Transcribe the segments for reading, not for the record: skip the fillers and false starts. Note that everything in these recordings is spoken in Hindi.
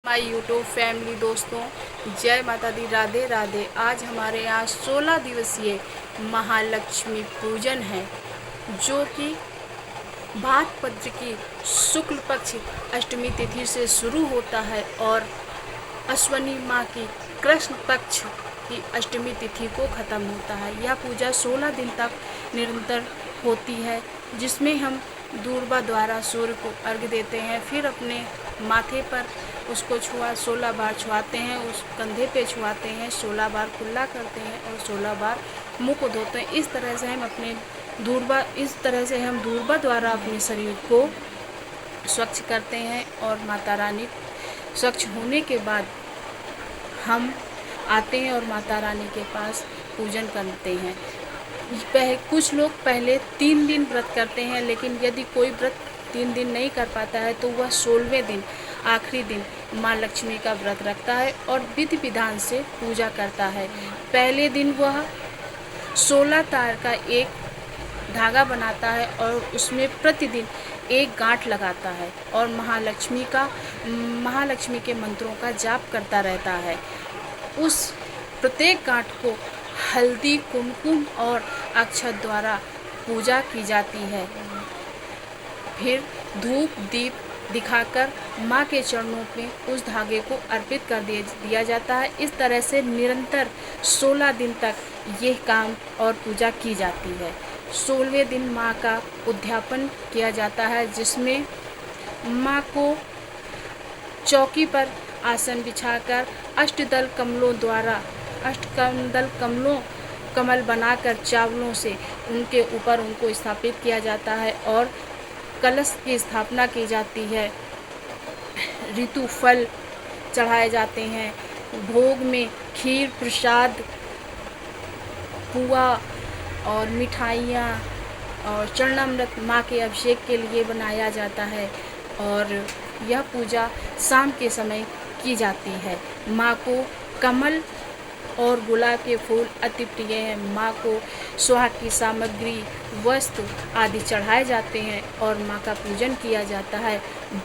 माय यूट्यूब फैमिली दोस्तों, जय माता दी, राधे राधे। आज हमारे यहाँ 16 दिवसीय महालक्ष्मी पूजन है, जो कि भाद्रपद की शुक्ल पक्ष अष्टमी तिथि से शुरू होता है और अश्वनी माह की कृष्ण पक्ष की अष्टमी तिथि को ख़त्म होता है। यह पूजा 16 दिन तक निरंतर होती है, जिसमें हम दूर्वा द्वारा सूर्य को अर्घ्य देते हैं, फिर अपने माथे पर उसको 16 बार छुआते हैं, उस कंधे पे छुआते हैं, 16 बार कुल्ला करते हैं और 16 बार मुँह को धोते हैं। इस तरह से हम दूर्वा द्वारा अपने शरीर को स्वच्छ करते हैं और माता रानी स्वच्छ होने के बाद हम आते हैं और माता रानी के पास पूजन करते हैं। कुछ लोग पहले 3 दिन व्रत करते हैं, लेकिन यदि कोई व्रत 3 दिन नहीं कर पाता है तो वह 16वें दिन आखिरी दिन माँ लक्ष्मी का व्रत रखता है और विधि विधान से पूजा करता है। पहले दिन वह 16 तार का एक धागा बनाता है और उसमें प्रतिदिन एक गांठ लगाता है और महालक्ष्मी के मंत्रों का जाप करता रहता है। उस प्रत्येक गांठ को हल्दी, कुमकुम और अक्षत द्वारा पूजा की जाती है। फिर धूप दीप दिखाकर माँ के चरणों में उस धागे को अर्पित कर दिया जाता है। इस तरह से निरंतर 16 दिन तक यह काम और पूजा की जाती है। 16वें दिन माँ का उद्यापन किया जाता है, जिसमें माँ को चौकी पर आसन बिछाकर अष्टदल कमल बनाकर चावलों से उनके ऊपर उनको स्थापित किया जाता है और कलश की स्थापना की जाती है। ऋतु फल चढ़ाए जाते हैं। भोग में खीर, प्रसाद, पुआ और मिठाइयाँ और चरणामृत माँ के अभिषेक के लिए बनाया जाता है और यह पूजा शाम के समय की जाती है। माँ को कमल और गुलाब के फूल अति प्रिय हैं। माँ को सुहाग की सामग्री, वस्त्र आदि चढ़ाए जाते हैं और माँ का पूजन किया जाता है।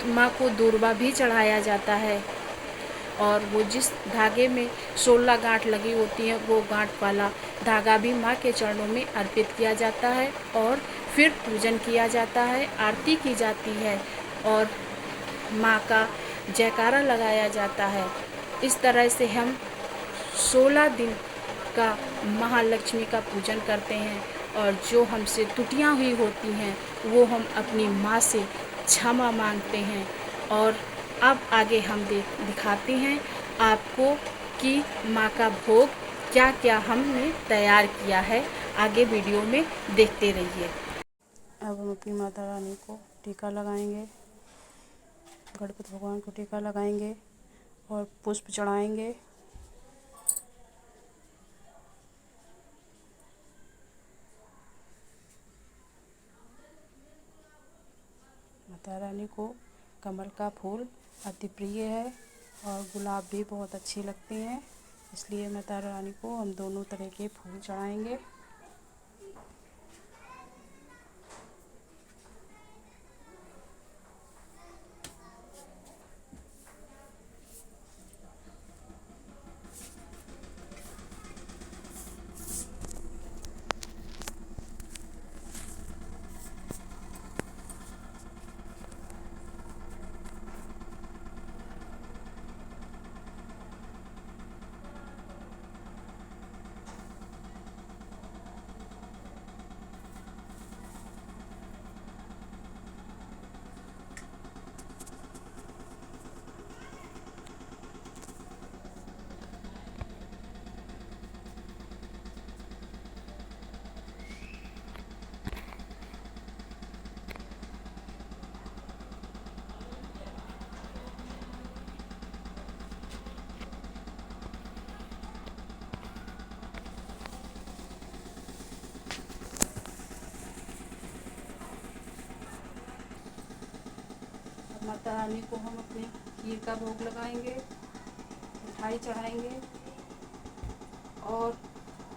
माँ को दूर्वा भी चढ़ाया जाता है और वो जिस धागे में 16 गांठ लगी होती हैं, वो गांठ वाला धागा भी माँ के चरणों में अर्पित किया जाता है और फिर पूजन किया जाता है, आरती की जाती है और माँ का जयकारा लगाया जाता है। इस तरह से हम 16 दिन का महालक्ष्मी का पूजन करते हैं और जो हमसे त्रुटियाँ हुई होती हैं वो हम अपनी माँ से क्षमा मांगते हैं। और अब आगे हम दिखाते हैं आपको कि माँ का भोग क्या क्या हमने तैयार किया है। आगे वीडियो में देखते रहिए। अब हम अपनी माता रानी को टीका लगाएंगे, गणपति भगवान को टीका लगाएंगे और पुष्प चढ़ाएंगे। माता रानी को कमल का फूल अति प्रिय है और गुलाब भी बहुत अच्छी लगती हैं, इसलिए माता रानी को हम दोनों तरह के फूल चढ़ाएंगे। माता रानी को हम अपने खीर का भोग लगाएंगे, मिठाई चढ़ाएंगे और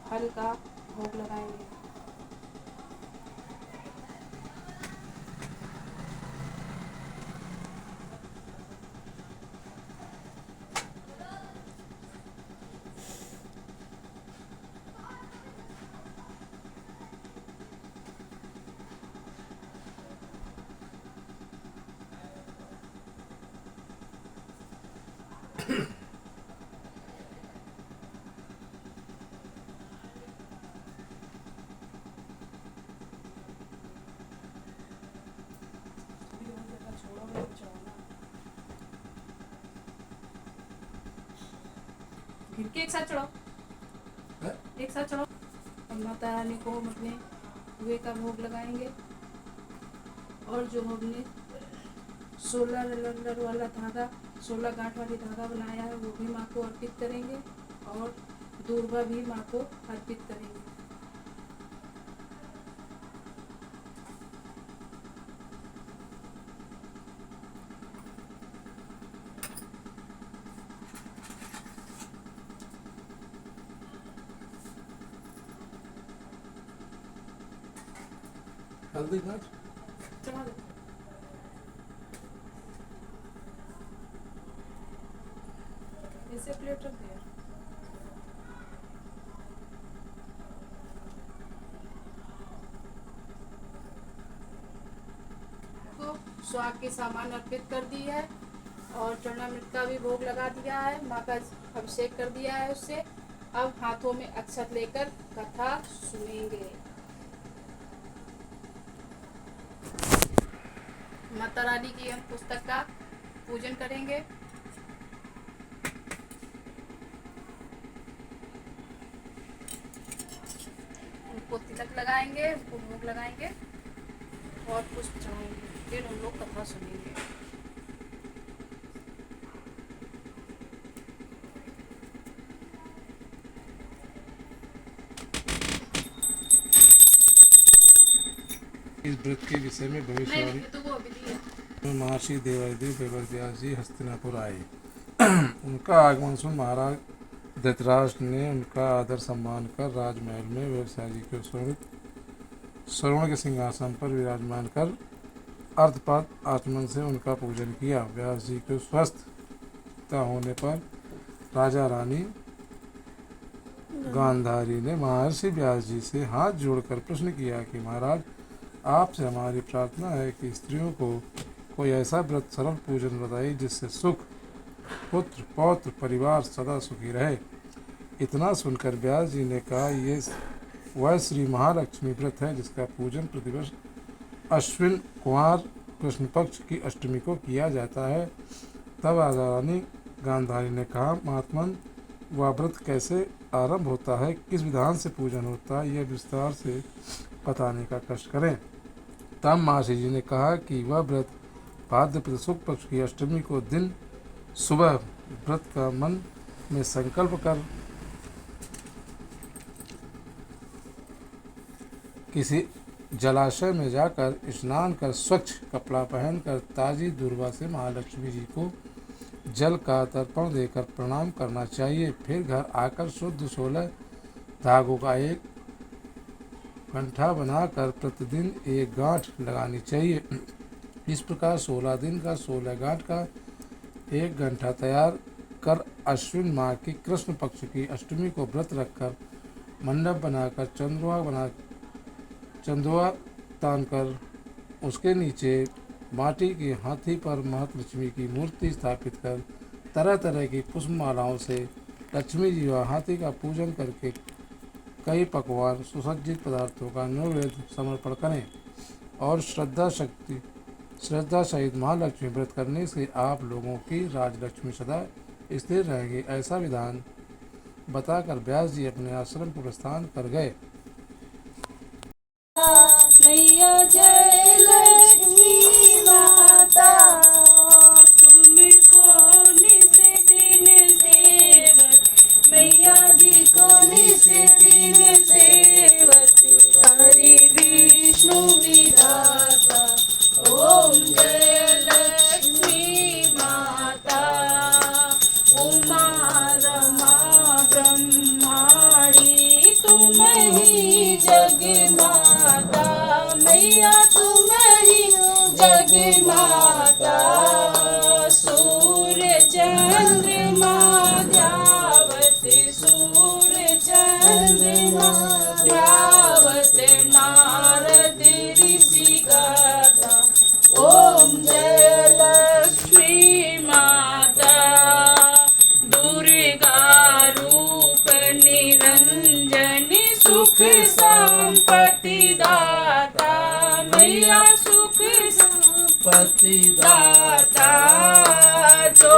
फल का भोग लगाएंगे। इनके एक साथ चढ़ाओ, एक साथ चढ़ाओ। अब माता रानी को हम अपने कुएं का भोग लगाएंगे और जो हमने 16 लर वाला धागा, 16 गांठ वाली धागा बनाया है वो भी माँ को अर्पित करेंगे और दूर्वा भी माँ को अर्पित करेंगे। हल्दी घाट चढ़ा दो। ऐसे प्लेट रख दिया। तो स्वाग के सामान अर्पित कर दी है और चरणामृत का भी भोग लगा दिया है, माँ का अभिषेक कर दिया है उससे। अब हाथों में अक्षत लेकर कथा सुनेंगे। माता रानी की हम पुस्तक का पूजन करेंगे। उनको तिलक लगाएंगे, उनको भोग लगाएंगे और पुष्प चढ़ाएंगे, फिर हम लोग कथा सुनेंगे। इस व्रत के विषय में भविष्यवाणी महर्षि देवादिदेव वेदव्यास जी हस्तिनापुर आए। उनका आगमन सुन महाराज धृतराष्ट्र ने उनका आदर सम्मान कर राजमहल में व्यवसाय जी के स्वर्ण के सिंहासन पर विराजमान कर अर्धपाद आचमन से उनका पूजन किया। व्यास जी को स्वस्थता होने पर राजा रानी गांधारी ने महर्षि व्यास जी से हाथ जोड़कर प्रश्न किया कि महाराज, आपसे हमारी प्रार्थना है कि स्त्रियों को कोई ऐसा व्रत सरल पूजन बताइए जिससे सुख, पुत्र, पौत्र, परिवार सदा सुखी रहे। इतना सुनकर व्यास जी ने कहा, ये वह श्री महालक्ष्मी व्रत है जिसका पूजन प्रतिवर्ष अश्विन कुमार कृष्ण पक्ष की अष्टमी को किया जाता है। तब राजा रानी गांधारी ने कहा, महात्मन, वह व्रत कैसे आरंभ होता है, किस विधान से पूजन होता है, यह विस्तार से बताने का कष्ट करें। तब महर्षि जी ने कहा कि वह व्रत भाद्रपद शुक्ल पक्ष की अष्टमी को दिन सुबह व्रत का मन में संकल्प कर किसी जलाशय में जाकर स्नान कर स्वच्छ कपड़ा पहनकर ताजी दूर्वा से महालक्ष्मी जी को जल का तर्पण देकर प्रणाम करना चाहिए। फिर घर आकर शुद्ध 16 धागों का एक कंठा बनाकर प्रतिदिन एक गांठ लगानी चाहिए। इस प्रकार 16 दिन का 16 गांठ का एक घंटा तैयार कर अश्विन माह की कृष्ण पक्ष की अष्टमी को व्रत रखकर मंडप बनाकर चंदुआ तानकर उसके नीचे माटी के हाथी पर महालक्ष्मी की मूर्ति स्थापित कर तरह तरह की पुष्पमालाओं से लक्ष्मी जी व हाथी का पूजन करके कई पकवान सुसज्जित पदार्थों का नैवेद्य समर्पण करें और श्रद्धा सहित महालक्ष्मी व्रत करने से आप लोगों की राजलक्ष्मी सदा स्थिर रहेगी। ऐसा विधान बताकर व्यास जी अपने आश्रम को प्रस्थान कर गए। मैया जय लक्ष्मी माता, तुमको निस दिन सेवत, मैया जी को निस दिन सेवत, हरि विष्णु विधाता, ओम जय लक्ष्मी माता, उमा रमा ब्रह्माणी, तुम ही जग माता, मैया तुम ही जग माता, सूर्य चंद्रमा ध्यावत, सूर्य चंद्रमा ध्यावत, नारद ऋषि गाता, ओम जय लक्ष्मी माता, दुर्गा रूप निरंजन, सुख संपत्ति दाता, मैया सुख संपत्ति दाता, जो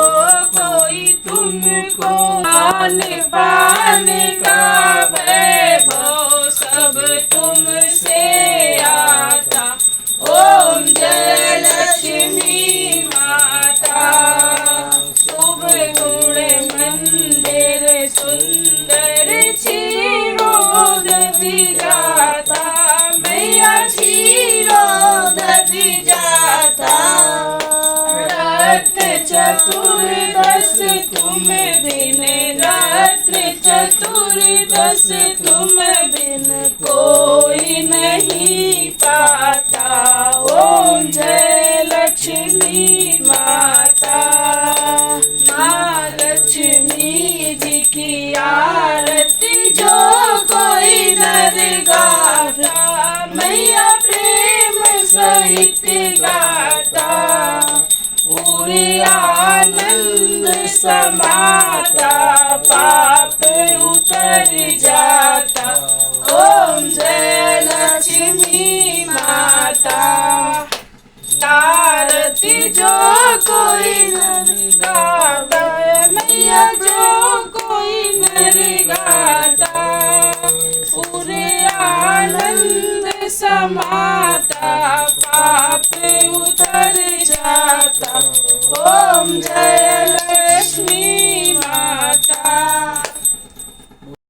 कोई तुमको खान पान का वैभव सब तुमसे आता। ओम जय लक्ष्मी माता। शुभ गुण मंदिर सुंदर क्षीरोदधि जाता। मैया क्षीरोदधि जाता। रत्न चतुर्दश तुम बिन, रत्न चतुर्दश तुम बिन कोई नहीं पाता। ओम जय लक्ष्मी माता। माँ लक्ष्मी जी की आरती जो कोई नर गाता। मैया प्रेम सहित गाता। पूरे आनंद समाता। पाप उतर जाता। ओम जय लक्ष्मी माता। आरती जो कोई नर गाता। मैया जो कोई नर गाता। पूरे आनंद समाता। पाप उतर जाता। ओम जय